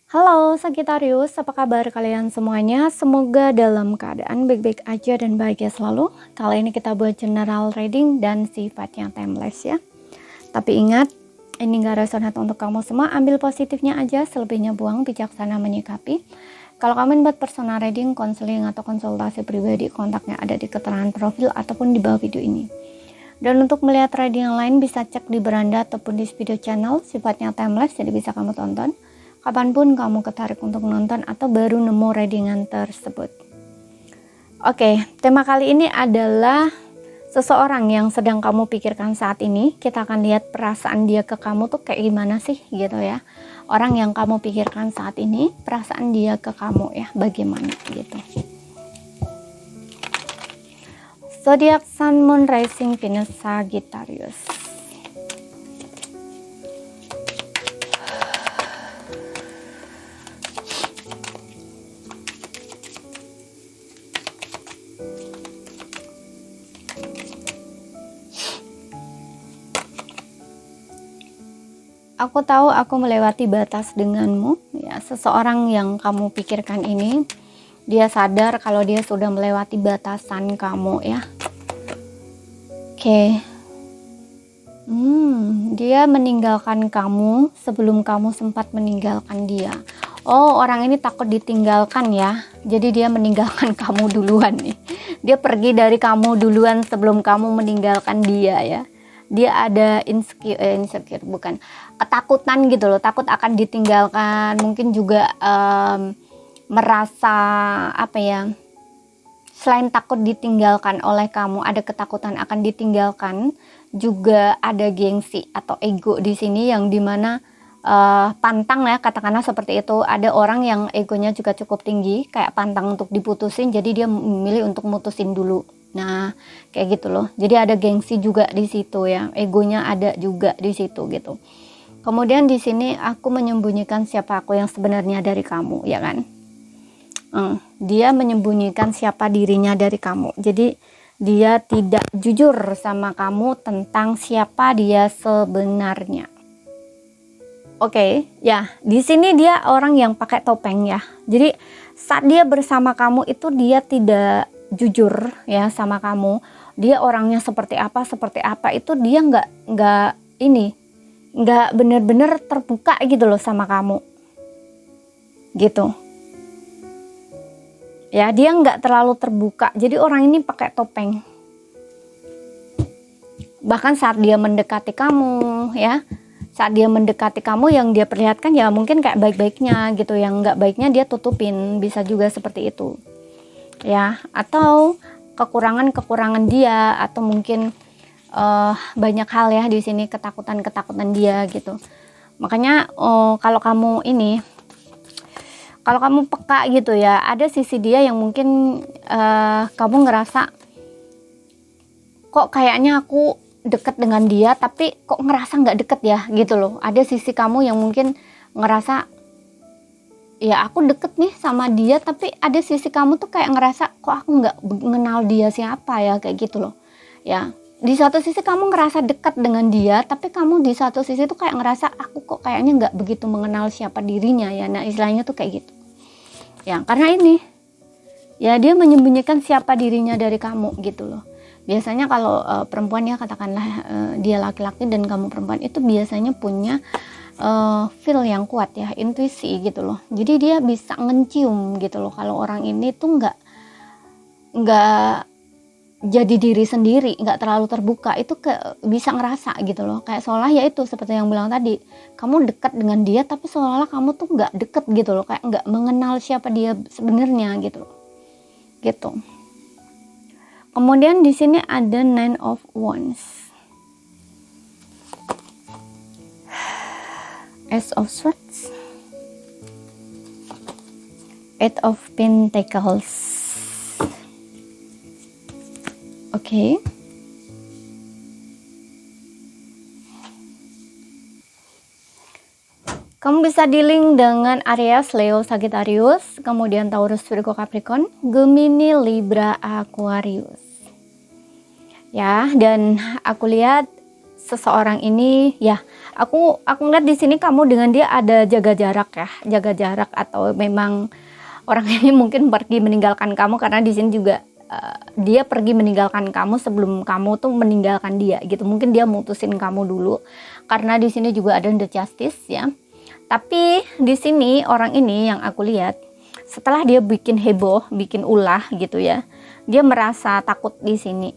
Halo Sagittarius, apa kabar kalian semuanya? Semoga dalam keadaan baik-baik aja dan bahagia selalu. Kali ini kita buat general reading dan sifatnya timeless ya. Tapi ingat, ini gak resonate untuk kamu semua. Ambil positifnya aja, selebihnya buang, bijaksana menyikapi. Kalau kamu buat personal reading, konseling atau konsultasi pribadi, kontaknya ada di keterangan profil ataupun di bawah video ini. Dan untuk melihat reading yang lain bisa cek di beranda ataupun di video channel, sifatnya timeless, jadi bisa kamu tonton kapanpun kamu ketarik untuk nonton atau baru nemu readingan tersebut. Oke, tema kali ini adalah seseorang yang sedang kamu pikirkan saat ini. Kita akan lihat perasaan dia ke kamu tuh kayak gimana sih gitu ya. Orang yang kamu pikirkan saat ini, perasaan dia ke kamu ya bagaimana gitu. Zodiac Sun, Moon, Rising, Venus, Sagittarius. Aku tahu aku melewati batas denganmu ya. Seseorang yang kamu pikirkan ini, dia sadar kalau dia sudah melewati batasan kamu ya. Oke. Dia meninggalkan kamu sebelum kamu sempat meninggalkan dia. Oh, orang ini takut ditinggalkan ya. Jadi dia meninggalkan kamu duluan nih. Dia pergi dari kamu duluan sebelum kamu meninggalkan dia ya. Dia ada insecure bukan, ketakutan gitu loh, takut akan ditinggalkan. Mungkin juga merasa apa ya, selain takut ditinggalkan oleh kamu, ada ketakutan akan ditinggalkan, juga ada gengsi atau ego di sini yang dimana pantang ya, katakanlah seperti itu. Ada orang yang egonya juga cukup tinggi, kayak pantang untuk diputusin, jadi dia memilih untuk mutusin dulu. Nah, kayak gitu loh. Jadi ada gengsi juga di situ ya. Egonya ada juga di situ gitu. Kemudian di sini aku menyembunyikan siapa aku yang sebenarnya dari kamu, ya kan? Dia menyembunyikan siapa dirinya dari kamu. Jadi dia tidak jujur sama kamu tentang siapa dia sebenarnya. Oke, ya. Di sini dia orang yang pakai topeng ya. Jadi saat dia bersama kamu itu dia tidak jujur ya sama kamu. Dia orangnya seperti apa itu dia nggak bener-bener terbuka gitu loh sama kamu gitu ya. Dia nggak terlalu terbuka, jadi orang ini pakai topeng. Bahkan saat dia mendekati kamu ya, saat dia mendekati kamu, yang dia perlihatkan ya mungkin kayak baik-baiknya gitu, yang nggak baiknya dia tutupin, bisa juga seperti itu ya. Atau kekurangan dia, atau mungkin banyak hal ya di sini, ketakutan dia gitu. Makanya kalau kamu peka gitu ya, ada sisi dia yang mungkin kamu ngerasa kok kayaknya aku deket dengan dia tapi kok ngerasa nggak deket ya gitu loh. Ada sisi kamu yang mungkin ngerasa ya aku deket nih sama dia, tapi ada sisi kamu tuh kayak ngerasa kok aku nggak mengenal dia siapa ya, kayak gitu loh ya. Di satu sisi kamu ngerasa dekat dengan dia, tapi kamu di satu sisi tuh kayak ngerasa aku kok kayaknya nggak begitu mengenal siapa dirinya ya. Nah istilahnya tuh kayak gitu ya, karena ini ya dia menyembunyikan siapa dirinya dari kamu gitu loh. Biasanya kalau perempuan ya, katakanlah dia laki-laki dan kamu perempuan, itu biasanya punya feel yang kuat ya, intuisi gitu loh. Jadi dia bisa ngecium gitu loh kalau orang ini tuh nggak jadi diri sendiri, nggak terlalu terbuka, itu bisa ngerasa gitu loh. Kayak seolah ya itu seperti yang bilang tadi, kamu dekat dengan dia tapi seolah kamu tuh nggak deket gitu loh, kayak nggak mengenal siapa dia sebenarnya gitu loh. Gitu. Kemudian di sini ada Nine of Wands, Ace of Swords, Eight of Pentacles. Oke. Kamu bisa dealing dengan Aries, Leo, Sagittarius, kemudian Taurus, Virgo, Capricorn, Gemini, Libra, Aquarius. Ya, dan aku lihat seseorang ini ya, aku ngeliat di sini kamu dengan dia ada jaga jarak ya, jaga jarak, atau memang orang ini mungkin pergi meninggalkan kamu, karena di sini juga dia pergi meninggalkan kamu sebelum kamu tuh meninggalkan dia gitu. Mungkin dia mutusin kamu dulu, karena di sini juga ada the justice ya. Tapi di sini orang ini yang aku lihat, setelah dia bikin heboh, bikin ulah gitu ya, dia merasa takut di sini.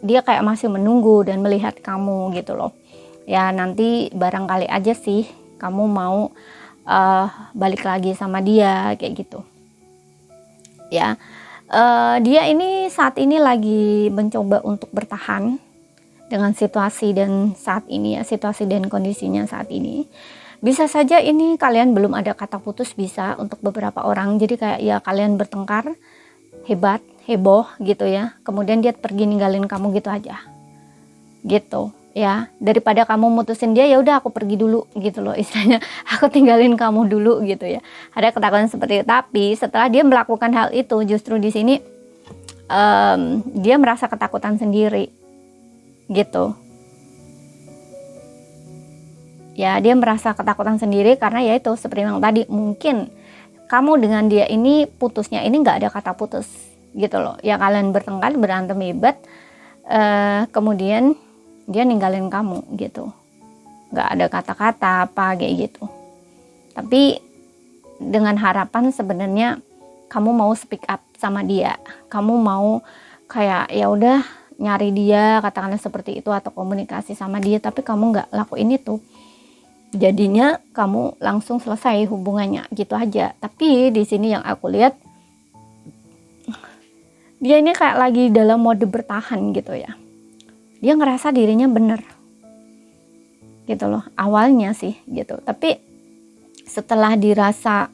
Dia kayak masih menunggu dan melihat kamu gitu loh. Ya nanti barangkali aja sih kamu mau balik lagi sama dia kayak gitu. Ya. Dia ini saat ini lagi mencoba untuk bertahan dengan situasi dan saat ini ya, situasi dan kondisinya saat ini. Bisa saja ini kalian belum ada kata putus, bisa untuk beberapa orang. Jadi kayak ya kalian bertengkar hebat, heboh gitu ya. Kemudian dia pergi ninggalin kamu gitu aja. Gitu ya. Daripada kamu mutusin dia, ya udah aku pergi dulu gitu loh, istilahnya aku tinggalin kamu dulu gitu ya. Ada ketakutan seperti itu. Tapi setelah dia melakukan hal itu, justru di sini dia merasa ketakutan sendiri gitu. Ya dia merasa ketakutan sendiri karena ya itu seperti yang tadi, mungkin kamu dengan dia ini putusnya ini nggak ada kata putus gitu loh. Ya kalian bertengkar, berantem hebat, kemudian dia ninggalin kamu gitu, nggak ada kata-kata apa kayak gitu. Tapi dengan harapan sebenarnya kamu mau speak up sama dia, kamu mau kayak ya udah nyari dia, katakanlah seperti itu, atau komunikasi sama dia, tapi kamu nggak lakuin itu. Jadinya kamu langsung selesai hubungannya gitu aja. Tapi di sini yang aku lihat, dia ini kayak lagi dalam mode bertahan gitu ya. Dia ngerasa dirinya bener gitu loh, awalnya sih gitu. Tapi setelah dirasa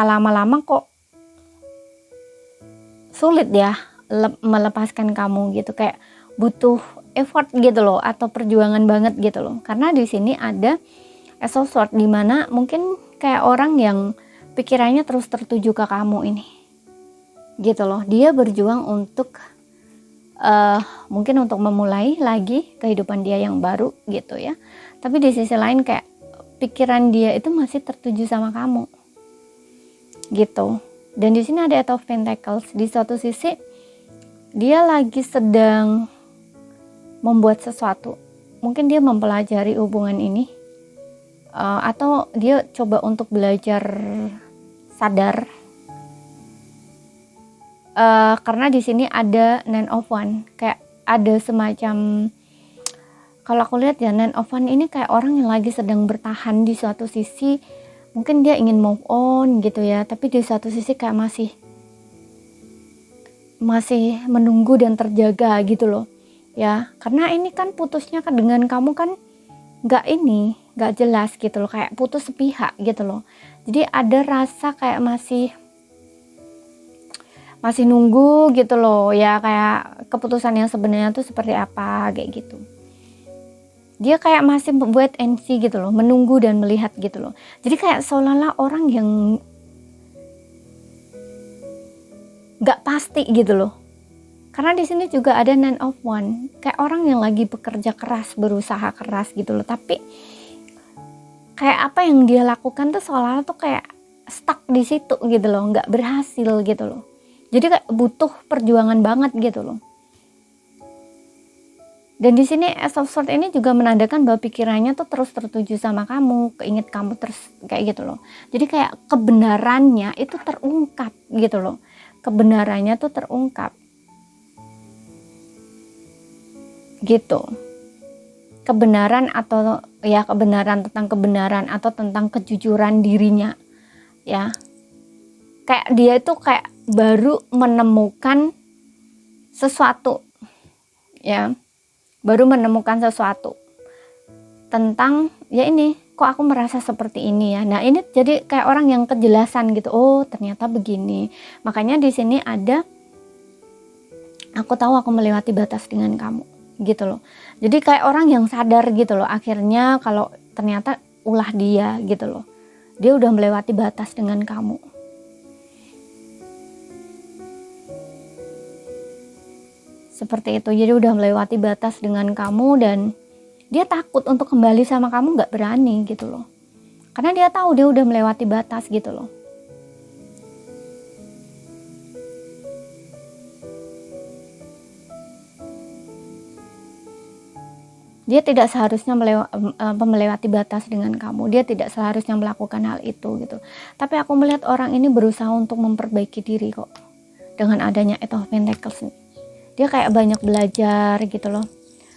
lama-lama kok sulit ya melepaskan kamu gitu, kayak butuh effort gitu loh, atau perjuangan banget gitu loh. Karena di sini ada Ace of Swords, dimana mungkin kayak orang yang pikirannya terus tertuju ke kamu ini gitu loh. Dia berjuang untuk mungkin untuk memulai lagi kehidupan dia yang baru gitu ya. Tapi di sisi lain kayak pikiran dia itu masih tertuju sama kamu gitu. Dan di sini ada Eight of Pentacles. Di satu sisi dia lagi sedang membuat sesuatu, mungkin dia mempelajari hubungan ini, atau dia coba untuk belajar sadar, karena di sini ada Nine of Wands, kayak ada semacam, kalau aku lihat ya, Nine of Wands ini kayak orang yang lagi sedang bertahan. Di suatu sisi mungkin dia ingin move on gitu ya, tapi di satu sisi kayak masih menunggu dan terjaga gitu loh ya. Karena ini kan putusnya kan dengan kamu kan nggak jelas gitu loh, kayak putus sepihak gitu loh. Jadi ada rasa kayak masih nunggu gitu loh ya, kayak keputusan yang sebenarnya tuh seperti apa kayak gitu. Dia kayak masih membuat MC gitu loh, menunggu dan melihat gitu loh. Jadi kayak seolah-olah orang yang nggak pasti gitu loh. Karena di sini juga ada Nine of Wands, kayak orang yang lagi bekerja keras, berusaha keras gitu loh. Tapi kayak apa yang dia lakukan tuh seolah-olah tuh kayak stuck di situ gitu loh, nggak berhasil gitu loh. Jadi kayak butuh perjuangan banget gitu loh. Dan di sini Ace of Swords ini juga menandakan bahwa pikirannya tuh terus tertuju sama kamu, keinget kamu terus kayak gitu loh. Jadi kayak kebenarannya itu terungkap gitu loh. Kebenarannya tuh terungkap. Gitu. Kebenaran atau ya kebenaran tentang kebenaran atau tentang kejujuran dirinya. Ya. Kayak dia itu kayak baru menemukan sesuatu. Ya. Baru menemukan sesuatu tentang ya ini, kok aku merasa seperti ini ya. Nah ini jadi kayak orang yang kejelasan gitu, oh ternyata begini. Makanya di sini ada, aku tahu aku melewati batas dengan kamu gitu loh. Jadi kayak orang yang sadar gitu loh akhirnya kalau ternyata ulah dia gitu loh, dia udah melewati batas dengan kamu. Seperti itu. Jadi udah melewati batas dengan kamu dan dia takut untuk kembali sama kamu, nggak berani gitu loh. Karena dia tahu dia udah melewati batas gitu loh. Dia tidak seharusnya melewati batas dengan kamu. Dia tidak seharusnya melakukan hal itu gitu. Tapi aku melihat orang ini berusaha untuk memperbaiki diri kok. Dengan adanya Eight of Pentacles nih. Dia kayak banyak belajar gitu loh.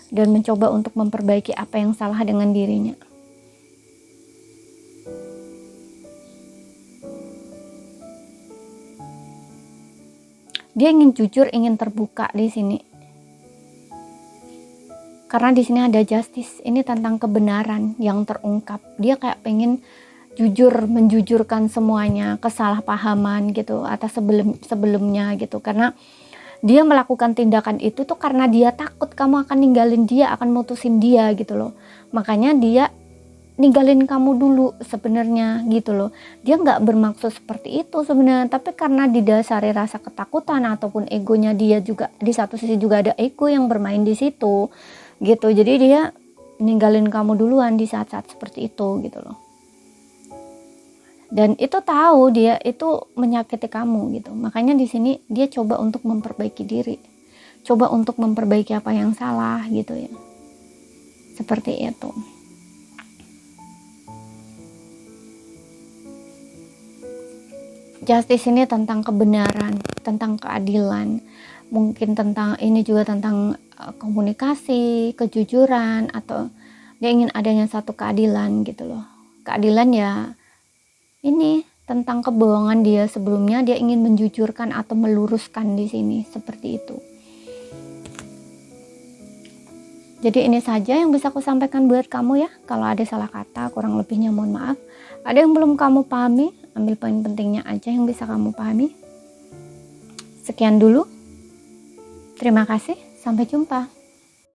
Dan mencoba untuk memperbaiki apa yang salah dengan dirinya. Dia ingin jujur, ingin terbuka di sini. Karena di sini ada justice, ini tentang kebenaran yang terungkap. Dia kayak pengen jujur, menjujurkan semuanya, kesalahpahaman gitu atas sebelumnya gitu. Karena dia melakukan tindakan itu tuh karena dia takut kamu akan ninggalin dia, akan mutusin dia gitu loh. Makanya dia ninggalin kamu dulu sebenarnya gitu loh. Dia nggak bermaksud seperti itu sebenarnya, tapi karena didasari rasa ketakutan ataupun egonya dia juga, di satu sisi juga ada ego yang bermain di situ gitu. Jadi dia ninggalin kamu duluan di saat-saat seperti itu gitu loh. Dan itu tahu dia itu menyakiti kamu gitu. Makanya di sini dia coba untuk memperbaiki diri. Coba untuk memperbaiki apa yang salah gitu ya. Seperti itu. Justice ini tentang kebenaran, tentang keadilan. Mungkin tentang ini juga tentang komunikasi, kejujuran, atau dia ingin adanya satu keadilan gitu loh. Keadilan ya ini tentang kebohongan dia sebelumnya, dia ingin menjujurkan atau meluruskan di sini seperti itu. Jadi ini saja yang bisa aku sampaikan buat kamu ya. Kalau ada salah kata, kurang lebihnya mohon maaf. Ada yang belum kamu pahami, ambil poin pentingnya aja yang bisa kamu pahami. Sekian dulu. Terima kasih, sampai jumpa.